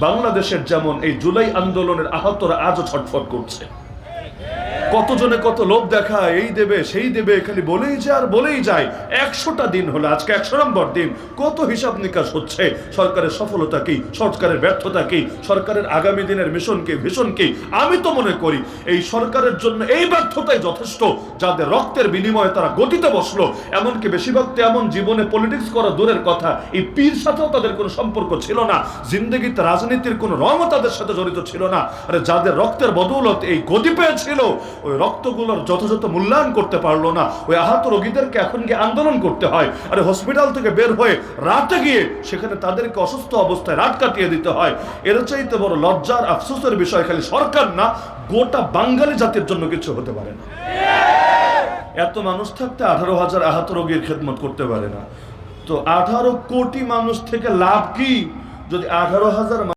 বাংলাদেশের যেমন এই জুলাই আন্দোলনের আহতরা আজও ছটফট করছে। কতজনে কত লোভ দেখায়, এই দেবে সেই দেবে, খালি বলেই যায় আর বলেই যায়। 100টা দিন হলো, আজকে 100 নম্বর দিন। কত হিসাব নিকাশ হচ্ছে, সরকারের সফলতা কি, সরকারের ব্যর্থতা কি, সরকারের আগামী দিনের মিশন কি, ভিশন কি। আমি তো মনে করি এই সরকারের জন্য এই ব্যর্থতাই যথেষ্ট, যাদের রক্তের বিনিময়ে তারা গদিতে বসলো। এমনকি বেশিরভাগ এমন জীবনে পলিটিক্স করা দূরের কথা, এই পীর সাথেও তাদের কোনো সম্পর্ক ছিল না, জিন্দগিতে রাজনীতির কোনো রঙও তাদের সাথে জড়িত ছিল না। আরে যাদের রক্তের বদৌলত এই গদি পেয়েছিল, ওই রক্তগুলোর যথাযথ মূল্যায়ন করতে পারলো না। ওই আহত রোগীদেরকে এখন গিয়ে আন্দোলন করতে হয়। আরে হসপিটাল থেকে বের হয়ে রাতে গিয়ে সেখানে তাদেরকে অসুস্থ অবস্থায় রাত কাটিয়ে দিতে হয়। এর চাইতে বড় লজ্জার আফসোসের বিষয় খালি সরকার না, গোটা বাঙালি জাতির জন্য কিছু হতে পারে না। এত মানুষ থাকতে 18,000 আহত রোগীর খেদমত করতে পারে না। তো 18 কোটি মানুষ থেকে লাভ কি যদি 18,000